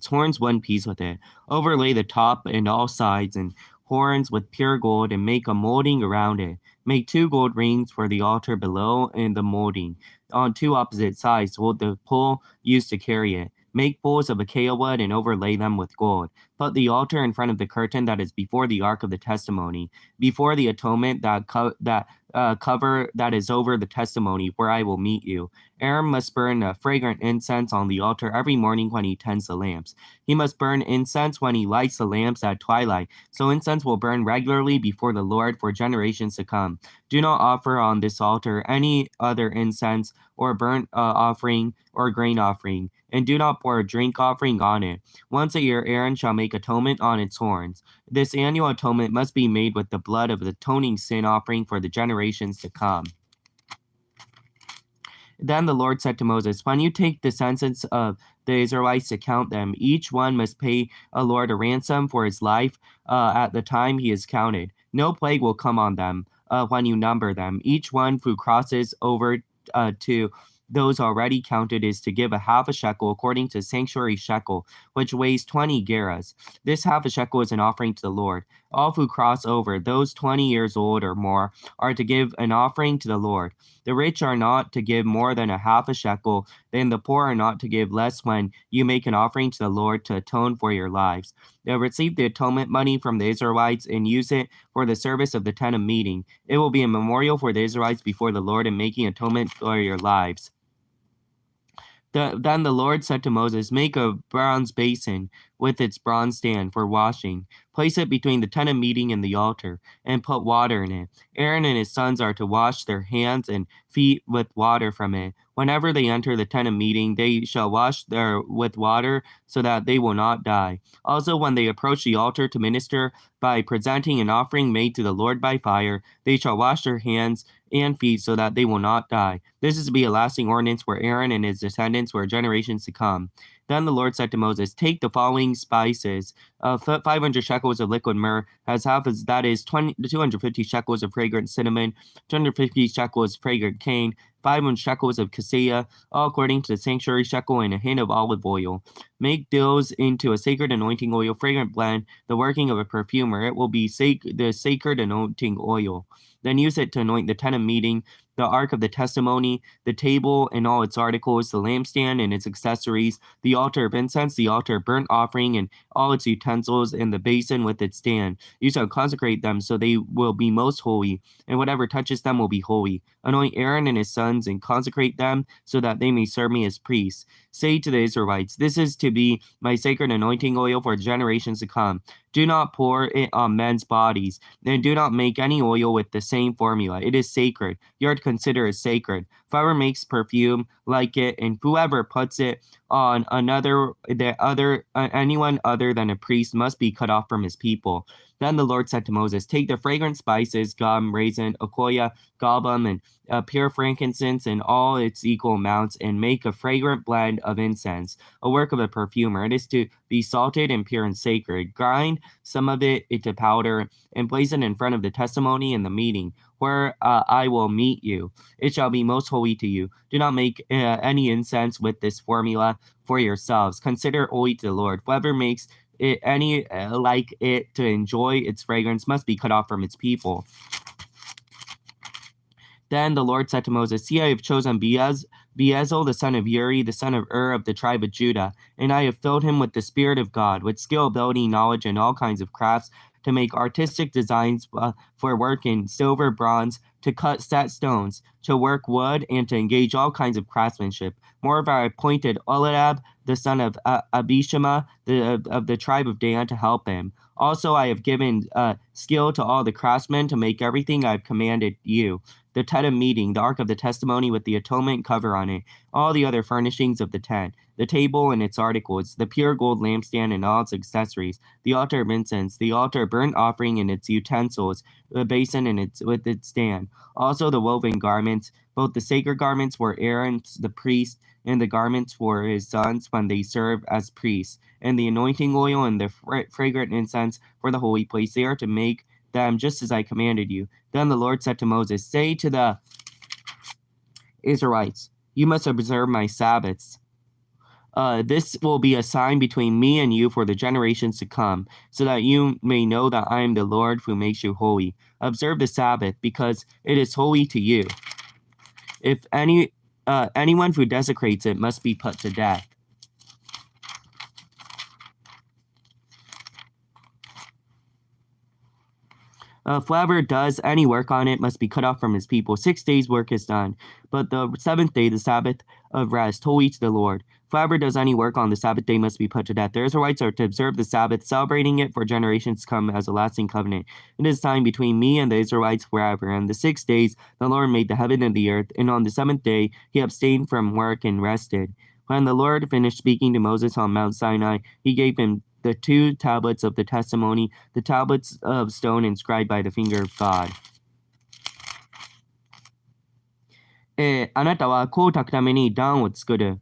its horns one piece with it. Overlay the top and all sides and horns with pure gold, and make a molding around it. Make 2 gold rings for the altar below and the molding. On 2 opposite sides hold the pole used to carry it. Make poles of acacia wood and overlay them with gold. Put the altar in front of the curtain that is before the ark of the testimony, before the atonement cover that is over the testimony, where I will meet you. Aaron must burn a fragrant incense on the altar every morning when he tends the lamps. He must burn incense when he lights the lamps at twilight, so incense will burn regularly before the Lord for generations to come. Do not offer on this altar any other incense or burnt offering or grain offering, and do not pour a drink offering on it. Once a year Aaron shall make atonement on its horns. This annual atonement must be made with the blood of the atoning sin offering for the generations to come. Then the Lord said to Moses, when you take the census of the Israelites to count them, each one must pay a Lord a ransom for his life at the time he is counted. No plague will come on them when you number them. Each one who crosses over to those already counted is to give a half a shekel according to sanctuary shekel, which weighs 20 gerahs. This half a shekel is an offering to the Lord. All who cross over, those 20 years old or more, are to give an offering to the Lord. The rich are not to give more than a half a shekel, and the poor are not to give less when you make an offering to the Lord to atone for your lives. They'll receive the atonement money from the Israelites and use it for the service of the tent of meeting. It will be a memorial for the Israelites before the Lord in making atonement for your lives. Then the Lord said to Moses, make a bronze basin with its bronze stand for washing. Place it between the tent of meeting and the altar, and put water in it. Aaron and his sons are to wash their hands and feet with water from it. Whenever they enter the tent of meeting, they shall wash with water so that they will not die. Also, when they approach the altar to minister by presenting an offering made to the Lord by fire, they shall wash their hands and feet so that they will not die. This is to be a lasting ordinance for Aaron and his descendants for generations to come. Then the Lord said to Moses, take the following spices, 500 shekels of liquid myrrh, as half as that is 250 shekels of fragrant cinnamon, 250 shekels of fragrant cane, 500 shekels of cassia, all according to the sanctuary shekel, and a hin of olive oil. Make those into a sacred anointing oil, fragrant blend, the working of a perfumer. It will be the sacred anointing oil. Then use it to anoint the tent of meeting, the ark of the testimony, the table and all its articles, the lampstand and its accessories, the altar of incense, the altar of burnt offering and all its utensils, and the basin with its stand. You shall consecrate them so they will be most holy, and whatever touches them will be holy. Anoint Aaron and his sons and consecrate them so that they may serve me as priests. Say to the Israelites, this is to be my sacred anointing oil for generations to come. Do not pour it on men's bodies, and do not make any oil with the same formula. It is sacred. You are to consider it sacred. Whoever makes perfume like it, and whoever puts it on anyone other than a priest must be cut off from his people. Then the Lord said to Moses, take the fragrant spices, gum, raisin, akoya, galbum, and pure frankincense, and all its equal amounts, and make a fragrant blend of incense, a work of a perfumer. It is to be salted and pure and sacred. Grind some of it into powder, and place it in front of the testimony in the meeting, where I will meet you. It shall be most holy to you. Do not make any incense with this formula for yourselves. Consider holy to the Lord. Whoever makes it any like it to enjoy its fragrance must be cut off from its people. Then the Lord said to Moses, see, I have chosen Beezel, the son of Uri, the son of Ur of the tribe of Judah, and I have filled him with the Spirit of God, with skill, ability, knowledge, and all kinds of crafts, to make artistic designs for work in silver, bronze, to cut set stones, to work wood, and to engage all kinds of craftsmanship. Moreover, I appointed Oliab, the son of Abishama, of the tribe of Dan, to help him. Also, I have given skill to all the craftsmen to make everything I have commanded you. The tent of meeting, the ark of the testimony with the atonement cover on it, all the other furnishings of the tent, the table and its articles, the pure gold lampstand and all its accessories, the altar of incense, the altar of burnt offering and its utensils, the basin and with its stand. Also the woven garments, both the sacred garments for Aaron the priest, and the garments for his sons when they serve as priests, and the anointing oil and the fragrant incense for the holy place. They are to make them just as I commanded you. Then the Lord said to Moses, say to the Israelites, you must observe my Sabbaths This will be a sign between me and you for the generations to come, so that you may know that I am the Lord who makes you holy. Observe the Sabbath, because it is holy to you. If anyone who desecrates it must be put to death. Whoever does any work on it must be cut off from his people. 6 days' work is done, but the seventh day, the Sabbath of rest, holy to the Lord. Whoever does any work on the Sabbath day must be put to death. The Israelites are to observe the Sabbath, celebrating it for generations to come as a lasting covenant. It is time between me and the Israelites forever. And the 6 days the Lord made the heaven and the earth, and on the seventh day he abstained from work and rested. When the Lord finished speaking to Moses on Mount Sinai, he gave him the 2 tablets of the testimony, the tablets of stone inscribed by the finger of God. あなたはこう炊くために段を作る。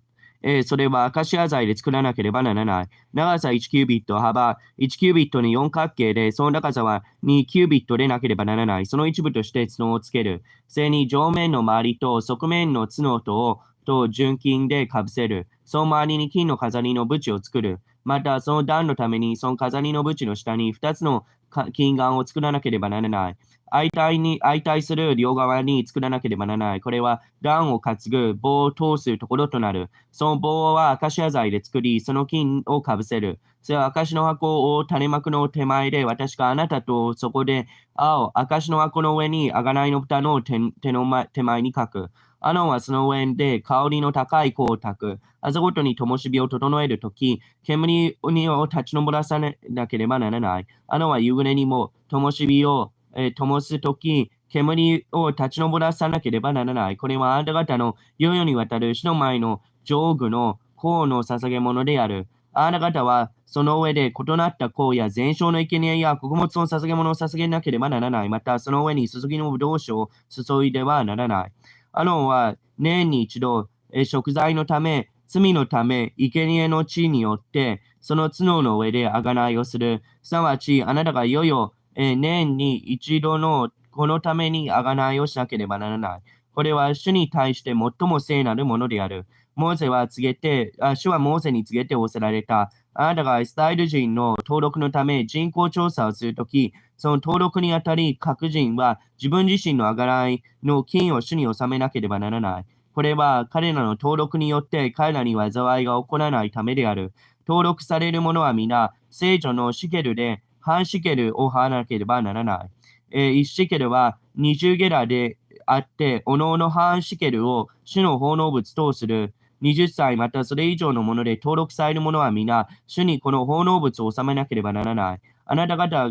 それはアカシア材で作らなければならない。長さ1キュービット、幅1キュービットの四角形で、その高さは2キュービットでなければならない。その一部として角をつける。背に上面の周りと側面の角と純金でかぶせる。その周りに金の飾りの縁を作る。また、その段のために、その飾りの縁の下に2つの金眼を作らなければならない。相対する両側に作らなければならない。これは段を担ぐ棒を通すところとなる。その棒はアカシア材で作り、その金をかぶせる。それはアカシの箱を種幕の手前で、私があなたとそこでアカシの箱の上に贖いの蓋の手前に書く。アロンはその上で香りの高い香を焚く。朝ごとに灯火を整えるとき、煙を立ち上らさなければならない。アロンは夕暮れにも灯火を灯すとき、煙を立ち上らさなければならない。これはあなた方の世々にわたる主の前の上具の香の捧げ物である。あなた方はその上で異なった香や全焼の生贄や穀物の捧げ物を捧げなければならない。またその上に注ぎのぶどう酒を注いではならない。アロンは年に一度、贖罪のため、罪のため、生贄の地によって、その角の上で贖いをする。すなわち、あなたがいよいよ、年に一度のこのために贖いをしなければならない。これは主に対して最も聖なるものである。主はモーセに告げて仰せられた。あなたがイスラエル人の登録のため人口調査をするとき、その登録にあたり各人は自分自身の贖いの金を主に納めなければならない。これは彼らの登録によって彼らに災いが起こらないためである。登録される者は皆、聖女のシケルで半シケルを払わなければならない。1シケルは20ゲラであって、おのおの半シケルを主の奉納物とする。20歳またそれ以上のもので登録される者は皆、主にこの奉納物を納めなければならない。あなた方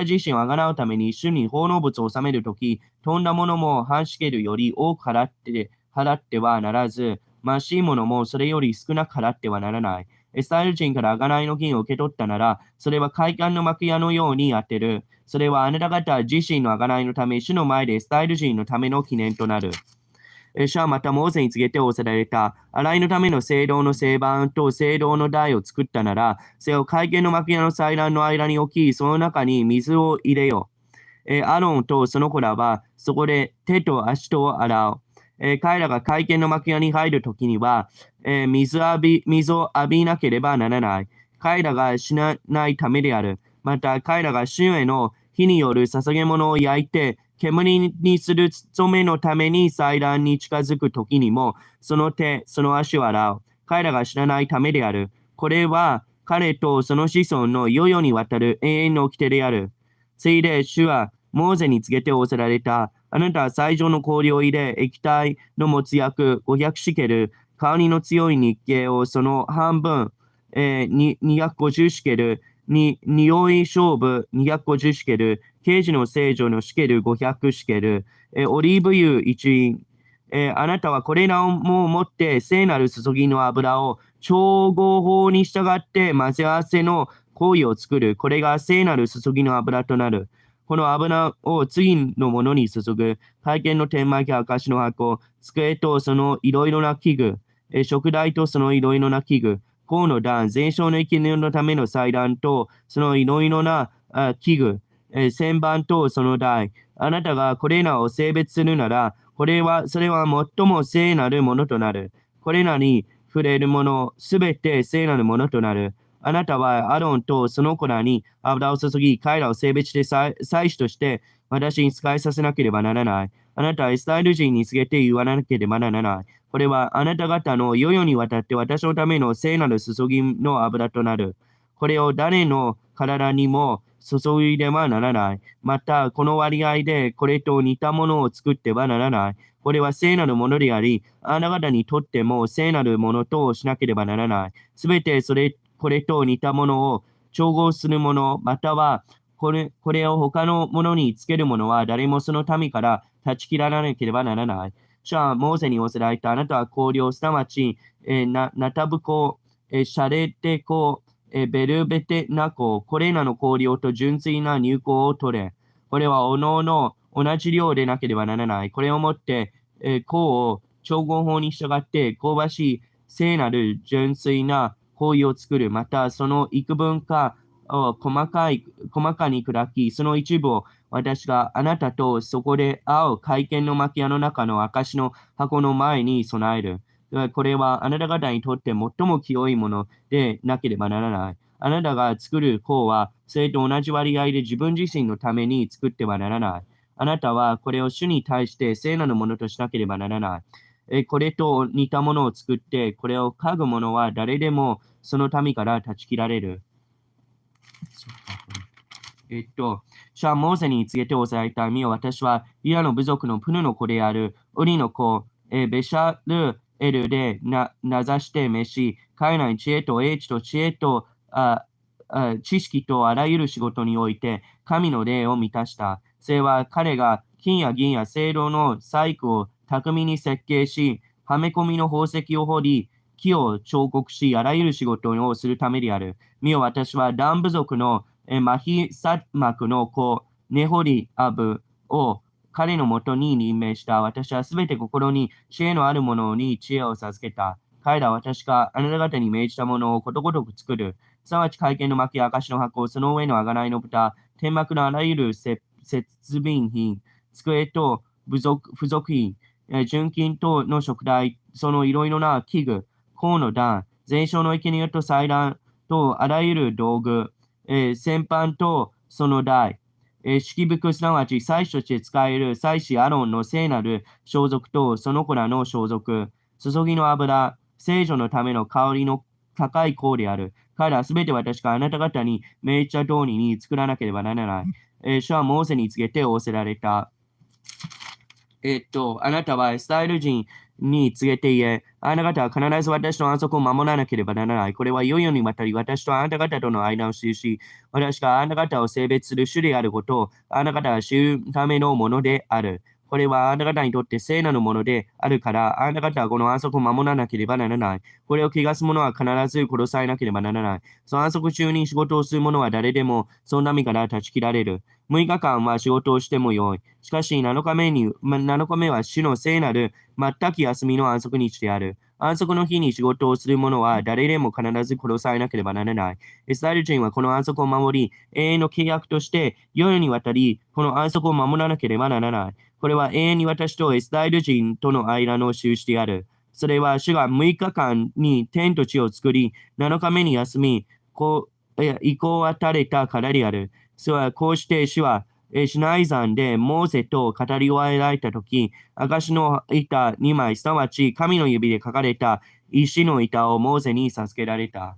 自身をあがなうために主に奉納物を納めるとき、飛んだものも半シケルより多く払ってはならず、ましいものもそれより少なく払ってはならない。イスラエル人から贖いの金を受け取ったなら、それは会館の幕屋のように当てる。それはあなた方自身の贖いのため、主の前でイスラエル人のための記念となる。主はまたモーセに告げて仰せられた。洗いのための聖堂の聖板と聖堂の台を作ったなら、それを会見の幕屋の祭壇の間に置き、その中に水を入れよう。アロンとその子らは、そこで手と足と洗う。彼らが会見の幕屋に入るときには、水を浴びなければならない。彼らが死なないためである。また彼らが主への火による捧げ物を焼いて、煙にする務めのために祭壇に近づくときにも、その手、その足を洗う。彼らが知らないためである。これは彼とその子孫の世々にわたる永遠の掟である。ついで主はモーゼに告げて仰せられた。あなたは最上の氷を入れ、液体の持つ薬500シケル、香りの強い日系をその半分、250シケル、匂い勝負250シケル、刑事の聖女のシケル500シケル、オリーブ油1瓶、あなたはこれらをもって聖なる注ぎの油を調合法に従って混ぜ合わせの行為を作る。これが聖なる注ぎの油となる。この油を次のものに注ぐ。会見の天幕や証の箱、机とそのいろいろな器具、食台とそのいろいろな器具、甲の段、全焼の生贄のための祭壇とそのいろいろな器具、旋盤とその台。あなたがこれらを性別するなら、それは最も聖なるものとなる。これらに触れるものすべて聖なるものとなる。あなたはアロンとその子らに油を注ぎ、彼らを性別して祭司として私に仕えさせなければならない。あなたはイスラエル人に告げて言わなければならない。これはあなた方の世々にわたって私のための聖なる注ぎの油となる。これを誰の体にも注いではならない。また、この割合でこれと似たものを作ってはならない。これは聖なるものであり、あなた方にとっても聖なるものとしなければならない。すべてこれと似たものを調合するもの、またはこれを他のものにつけるものは誰もその民から断ち切らなければならない。主はモーセに仰せられたあなたは香料、すなわち、ナタブコ、シャレテコ、ベルベテナコ、これらの香料と純粋な乳香を取れ。これはおのおの同じ量でなければならない。これをもって、香を調合法に従って香ばしい聖なる純粋な香油を作る。また、その幾分かを細かに砕き、その一部を私があなたとそこで会う会見の幕屋の中の証の箱の前に備える。これはあなた方にとって最も清いものでなければならない。あなたが作る香は、それと同じ割合で自分自身のために作ってはならない。あなたはこれを主に対して聖なるものとしなければならない。これと似たものを作って、これを嗅ぐ者は誰でもその民から断ち切られる。主はモーセに告げておされた身を私はイラの部族のプヌの子であるウリの子、ベシャルエルで名指して召し、彼らに知恵と英知と知恵と知識とあらゆる仕事において神の霊を満たした。それは彼が金や銀や青銅の細工を巧みに設計し、はめ込みの宝石を掘り、木を彫刻し、あらゆる仕事をするためである。見よ、私はダン部族のマヒサマクの子、ネホリアブを彼のもとに任命した。私はすべて心に知恵のある者に知恵を授けた。彼らは私があなた方に命じたものをことごとく作る。すなわち会見の幕や証の箱、その上の贖いの蓋、天幕のあらゆる設備品、机と付属品、純金等の食材、そのいろいろな器具、甲の段、全焼の生贄と祭壇とあらゆる道具、先般とその台、式服すなわち祭司として使える祭司アロンの聖なる装束とその子らの装束、注ぎの油、聖女のための香りの高い香である。彼らはすべて私があなた方に命じた通りに作らなければならない。主はモーセに告げて仰せられた。あなたはイスラエル人に告げて言え、あなた方は必ず私の安息を守らなければならない。これは世々にわたり私とあなた方との間を記し、私があなた方を性別する種であることをあなた方が知るためのものである。これはあなた方にとって聖なるものであるから、あなた方はこの安息を守らなければならない。これを汚す者は必ず殺されなければならない。その安息中に仕事をする者は誰でもその波から断ち切られる。6日間は仕事をしてもよい。しかし7日目は主の聖なる全く休みの安息日である。安息の日に仕事をする者は誰でも必ず殺されなければならない。イスラエル人はこの安息を守り、永遠の契約として世々にわたりこの安息を守らなければならない。これは永遠に私とイスラエル人との間の印である。それは主が6日間に天と地を作り、7日目に休み、意向を与えたからである。それはこうして主は、シナイ山でモーセと語り終えられたとき、証の板2枚、すなわち神の指で書かれた石の板をモーセに授けられた。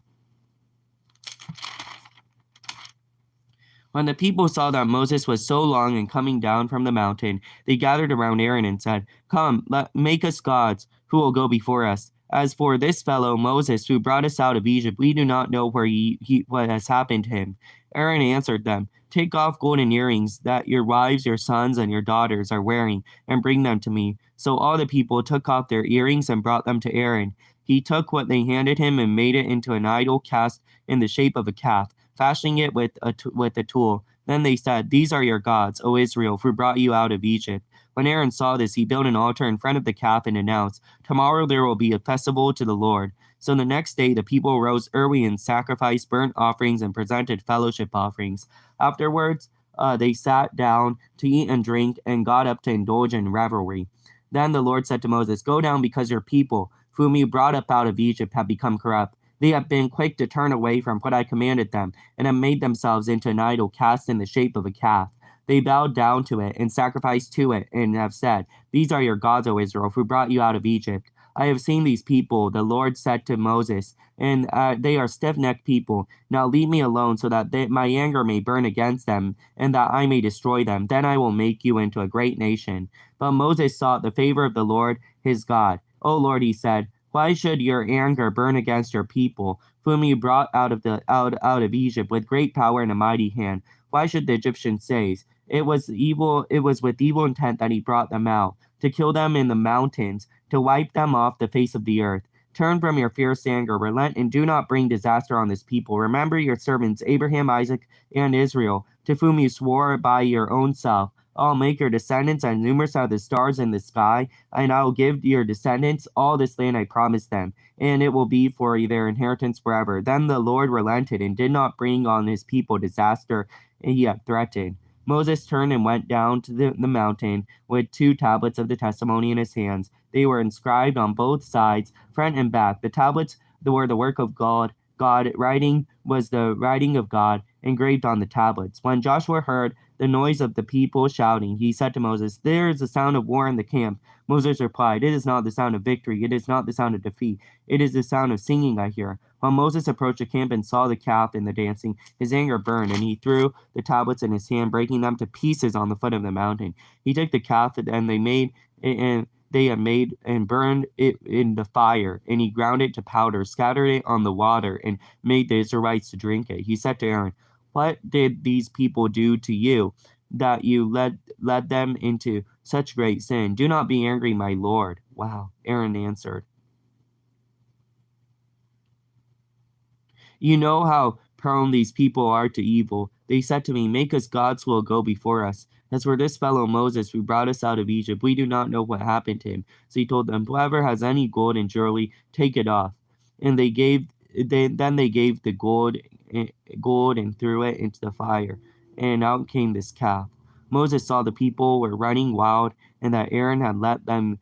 When the people saw that Moses was so long in coming down from the mountain, they gathered around Aaron and said, Come, make us gods, who will go before us. As for this fellow Moses, who brought us out of Egypt, we do not know what has happened to him. Aaron answered them, Take off golden earrings that your wives, your sons, and your daughters are wearing, and bring them to me. So all the people took off their earrings and brought them to Aaron. He took what they handed him and made it into an idol cast in the shape of a calf, fashioning it with a tool. Then they said, These are your gods, O Israel, who brought you out of Egypt. When Aaron saw this, he built an altar in front of the calf and announced, Tomorrow there will be a festival to the Lord. So the next day the people rose early and sacrificed burnt offerings and presented fellowship offerings. Afterwards, they sat down to eat and drink and got up to indulge in revelry. Then the Lord said to Moses, Go down because your people, whom you brought up out of Egypt, have become corrupt. They have been quick to turn away from what I commanded them, and have made themselves into an idol cast in the shape of a calf. They bowed down to it and sacrificed to it, and have said, These are your gods, O Israel, who brought you out of Egypt. I have seen these people, the Lord said to Moses, and they are stiff-necked people. Now leave me alone, so that my anger may burn against them, and that I may destroy them. Then I will make you into a great nation. But Moses sought the favor of the Lord his God. O Lord, he said, why should your anger burn against your people, whom you brought out of Egypt with great power and a mighty hand? Why should the Egyptians say, it was with evil intent that he brought them out, to kill them in the mountains, to wipe them off the face of the earth? Turn from your fierce anger, relent, and do not bring disaster on this people. Remember your servants Abraham, Isaac, and Israel, to whom you swore by your own self. I'll make your descendants as numerous as the stars in the sky, and I will give your descendants all this land I promised them, and it will be for their inheritance forever. Then the Lord relented and did not bring on his people disaster he had threatened. Moses turned and went down to the mountain with 2 tablets of the testimony in his hands. They were inscribed on both sides, front and back. The tablets were the work of God. Writing was the writing of God engraved on the tablets. When Joshua heard the noise of the people shouting, he said to Moses, there is the sound of war in the camp. Moses replied, it is not the sound of victory. It is not the sound of defeat. It is the sound of singing I hear. When Moses approached the camp and saw the calf and the dancing, his anger burned, and he threw the tablets in his hand, breaking them to pieces on the foot of the mountain. He took the calf and they had made and burned it in the fire, and he ground it to powder, scattered it on the water, and made the Israelites to drink it. He said to Aaron, what did these people do to you, that you led them into such great sin? Do not be angry, my Lord. Wow. Aaron answered, you know how prone these people are to evil. They said to me, make us gods who will go before us. As for this fellow Moses who brought us out of Egypt, we do not know what happened to him. So he told them, whoever has any gold and jewelry, take it off. And they gave the gold and threw it into the fire. And out came this calf. Moses saw the people were running wild, and that Aaron had let them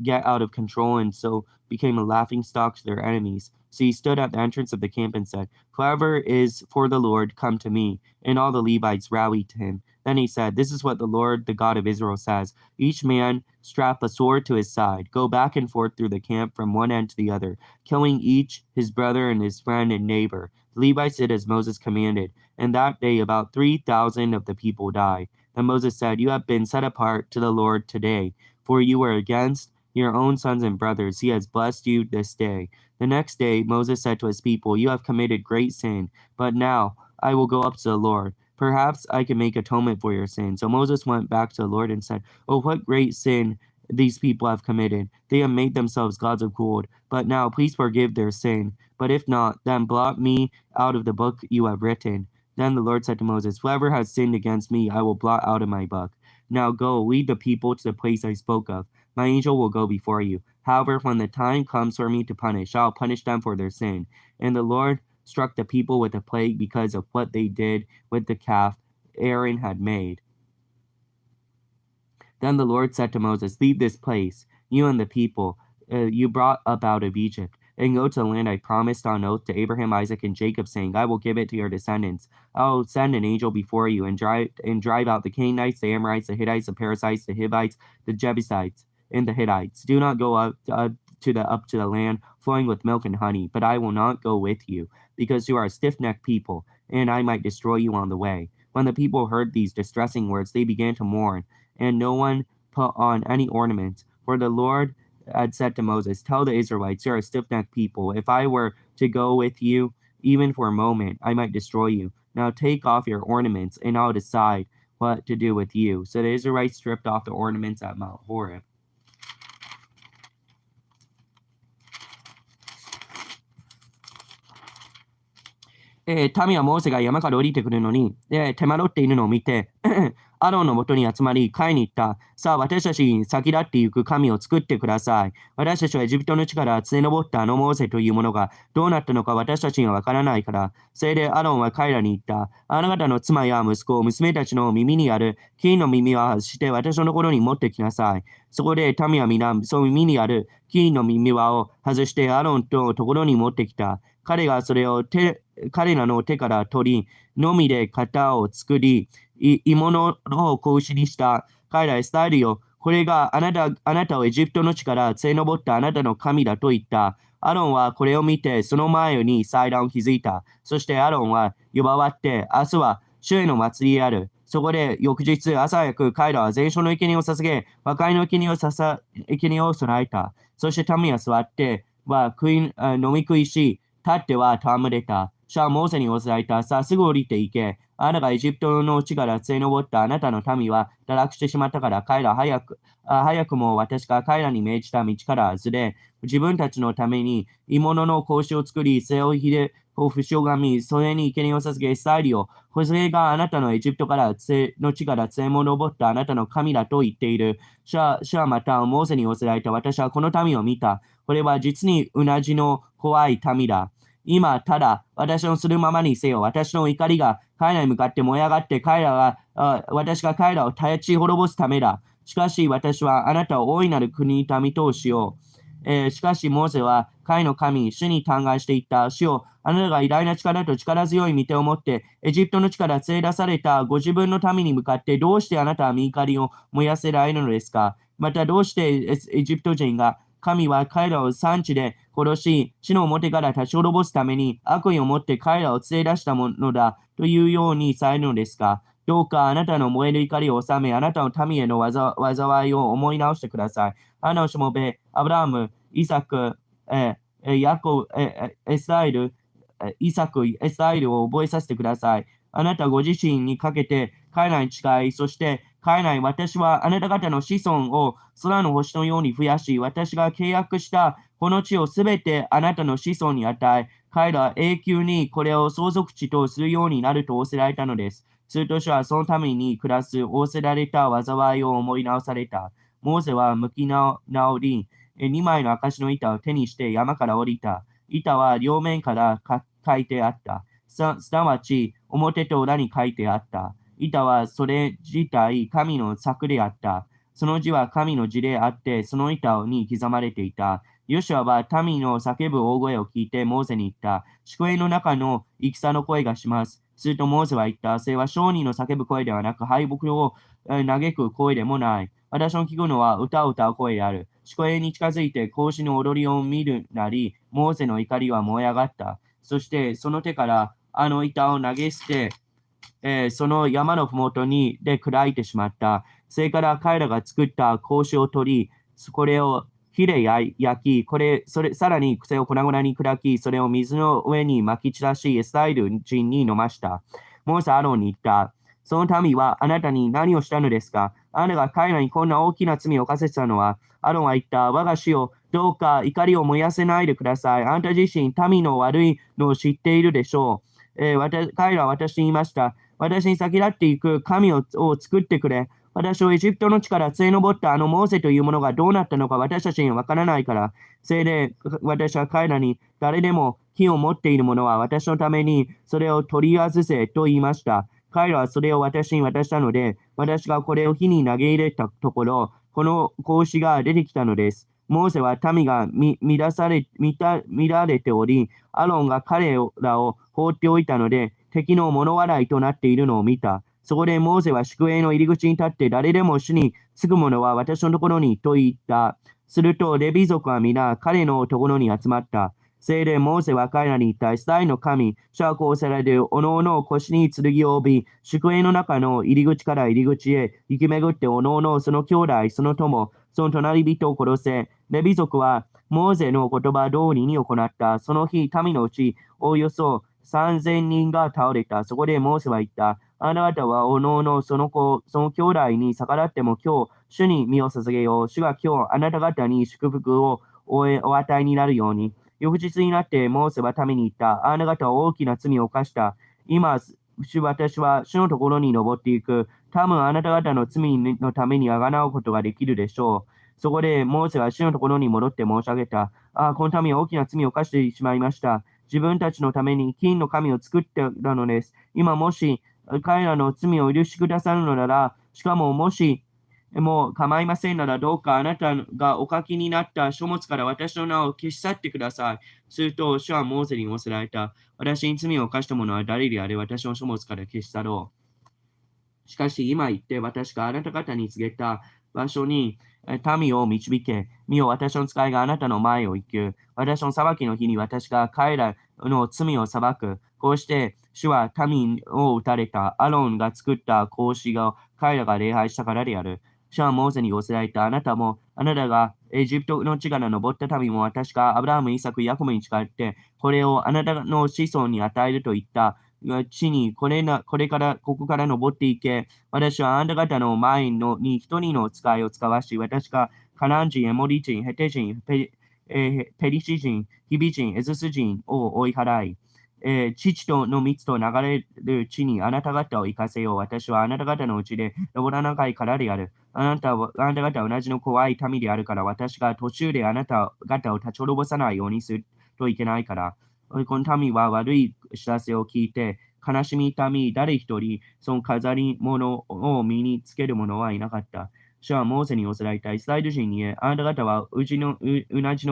get out of control, and so became a laughingstock to their enemies. So he stood at the entrance of the camp and said, whoever is for the Lord, come to me. And all the Levites rallied to him. Then he said, this is what the Lord, the God of Israel, says. Each man strap a sword to his side. Go back and forth through the camp from one end to the other, killing each his brother and his friend and neighbor. The Levites did as Moses commanded. And that day about 3,000 of the people died. Then Moses said, you have been set apart to the Lord today, for you were against your own sons and brothers. He has blessed you this day. The next day Moses said to his people, you have committed great sin, but now I will go up to the Lord. Perhaps I can make atonement for your sin. So Moses went back to the Lord and said, oh, what great sin these people have committed. They have made themselves gods of gold. But now please forgive their sin. But if not, then blot me out of the book you have written. Then the Lord said to Moses, whoever has sinned against me, I will blot out of my book. Now go, lead the people to the place I spoke of. My angel will go before you. However, when the time comes for me to punish, I will punish them for their sin. And the Lord struck the people with a plague because of what they did with the calf Aaron had made. Then the Lord said to Moses, leave this place, you and the people you brought up out of Egypt, and go to the land I promised on oath to Abraham, Isaac, and Jacob, saying, I will give it to your descendants. I will send an angel before you and drive out the Canaanites, the Amorites, the Hittites, the Perizzites, the Hivites, the Jebusites, and the Hittites. Do not go up to the land flowing with milk and honey, but I will not go with you, because you are a stiff-necked people, and I might destroy you on the way. When the people heard these distressing words, they began to mourn, and no one put on any ornaments. For the Lord had said to Moses, tell the Israelites, you are a stiff-necked people. If I were to go with you, even for a moment, I might destroy you. Now take off your ornaments, and I'll decide what to do with you. So the Israelites stripped off the ornaments at Mount Horeb. 民はモーセが山から降りてくるのに、手間取っているのを見てアロンのもとに集まり、彼に言った。さあ、私たちに先立って行く神を作ってください。私たちはエジプトの地から連れ上ったモーセというものがどうなったのか私たちにはわからないから。それでアロンは彼らに言った。あなた方の妻や息子、娘たちの耳にある金の耳輪を外して私のところに持ってきなさい。そこで民は皆、その耳にある金の耳輪を外してアロンのところに持ってきた。彼がそれを彼らの手から取り、のみで型を作り、芋の子牛にした。彼らは伝えるよ。これがあなたをエジプトの地から連れ上ったあなたの神だと言った。アロンはこれを見て、その前に祭壇を築いた。そしてアロンは呼ばわって、明日は主への祭りである。そこで翌日朝早く彼らは全焼の生贄を捧げ、和解の生贄を備えた。そして民は座っては飲み食いし、立っては戯れた。主はモーセに仰せられた。さあすぐ降りて行け。あなたがエジプトの地から連れ上ったあなたの民は堕落してしまったから彼ら早くも私が彼らに命じた道から外れ、自分たちのために鋳物の格子を作り、背負いひでを不祥がみ、それに生贄を捧げ、スタイルを、これがあなたのエジプトの地から連れ上ったあなたの神だと言っている。主はまたモーセに仰せられた。私はこの民を見た。これは実にうなじの怖い民だ。今、ただ、私のするままにせよ。私の怒りが彼らに向かって燃え上がって、私が彼らを立ち滅ぼすためだ。しかし、私はあなたを大いなる国に民としよう。しかし、モーセは彼の神、主に嘆願していった。主よ、あなたが偉大な力と力強い御手を持って、エジプトの地から連れ出されたご自分の民に向かって、どうしてあなたは御怒りを燃やせられるのですか？また、どうしてエジプト人が神は彼らを産地で殺し、地の表から立ち滅ぼすために悪意を持って彼らを連れ出したものだというようにされるのですか？どうかあなたの燃える怒りを収め、あなたの民への災いを思い直してください。あなたのしもべ、アブラハム、イサク、ヤコブ、エスラエル、イサク、エスラエルを覚えさせてください。あなたご自身にかけて彼らに誓い、そして彼らに私はあなた方の子孫を空の星のように増やし、私が契約したこの地をすべてあなたの子孫に与え、彼らは永久にこれを相続地とするようになると仰せられたのです。すると主はそのために暮らす仰せられた災いを思い直された。モーセは向き直り、2枚の証の板を手にして山から降りた。板は両面から書いてあった。すなわち、表と裏に書いてあった。板はそれ自体神の作であった。その字は神の字であって、その板に刻まれていた。ヨシュアは民の叫ぶ大声を聞いてモーセに言った。宿営の中の戦の声がします。するとモーセは言った。それは商人の叫ぶ声ではなく、敗北を嘆く声でもない。私の聞くのは歌を歌う声である。宿営に近づいて格子の踊りを見るなり、モーセの怒りは燃え上がった。そしてその手からあの板を投げ捨て、その山のふもとで砕いてしまった。それから彼らが作った格子を取り、これを火で焼き、さらに癖を粉々に砕き、それを水の上に撒き散らし、イスラエル人に飲ました。モーセアロンに言った。その民はあなたに何をしたのですか？あなたが彼らにこんな大きな罪を犯せたのは、アロンは言った。我が主よ、どうか怒りを燃やせないでください。あなた自身、民の悪いのを知っているでしょう。彼らは私に言いました。私に先立っていく神を作ってくれ。私をエジプトの地から連れ上ったあのモーセというものがどうなったのか私たちにはわからないから。それで私は彼らに誰でも火を持っている者は私のためにそれを取り外せと言いました。彼らはそれを私に渡したので、私がこれを火に投げ入れたところ、この格子が出てきたのです。モーセは民が乱れており、アロンが彼らを放っておいたので、敵の物笑いとなっているのを見た。そこでモーセは宿営の入り口に立って、誰でも主につく者は私のところにと言った。すると、レビ族は皆彼のところに集まった。それでモーセは彼らに言った。イスラエルの神、主はこうされる、おのおの腰に剣を帯び、宿営の中の入り口から入り口へ行き巡って、おのおのその兄弟、その友、その隣人を殺せ。レビ族はモーセの言葉通りに行った。その日、民のうちおよそ3000人が倒れた。そこでモーセは言った。あなたはおのおのその兄弟に逆らっても今日、主に身を捧げよう。主が今日あなた方に祝福をお与えになるように。翌日になってモーセは民に言った。あなた方は大きな罪を犯した。今私は主のところに登っていく。多分あなた方の罪のためにあがなうことができるでしょう。そこでモーセは主のところに戻って申し上げた。この民は大きな罪を犯してしまいました。自分たちのために金の神を作ってたのです。今もし彼らの罪を許してくださるのなら、しかももしもう構いませんなら、どうかあなたがお書きになった書物から私の名を消し去ってください。すると、主はモーセに仰せられた。私に罪を犯した者は誰であれ、私の書物から消し去ろう。しかし今言って私があなた方に告げた場所に民を導け。見よ、私の使いがあなたの前を行く。私の裁きの日に私が彼らの罪を裁く。こうして、主は民を打たれた。アロンが作った格子が彼らが礼拝したからである。主はモーセに仰せられた。あなたも、あなたがエジプトの地から登った民も私がアブラハム、イサク、ヤコブに誓って、これをあなたの子孫に与えると言った地にここから登っていけ。私はあなた方の前に一人の使いを使わし、私がカナン人、エモリ人、ヘテ人、ペリシ人、ヒビ人、エズス人を追い払い、父との蜜と流れる地にあなた方を行かせよう。私はあなた方のうちで登らなかいからである。あなた方は同じの怖い民であるから、私が途中であなた方を立ち滅ぼさないようにするといけないから。この民は悪い知らせを聞いて、悲しみ痛み、誰一人、その飾り物を身につける者はいなかった。主はモーセに仰せられたイスラエル人にあなた方はうじの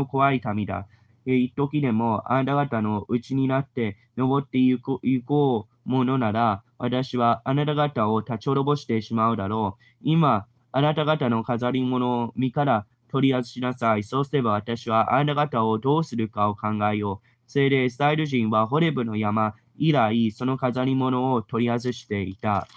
怖い民だ。一時でもあなた方のうちになって登って行こうものなら、私はあなた方を立ち滅ぼしてしまうだろう。今、あなた方の飾り物を身から取り外しなさい。そうすれば私はあなた方をどうするかを考えよう。それでイスラエル人はホレブの山以来、その飾り物を取り外していた。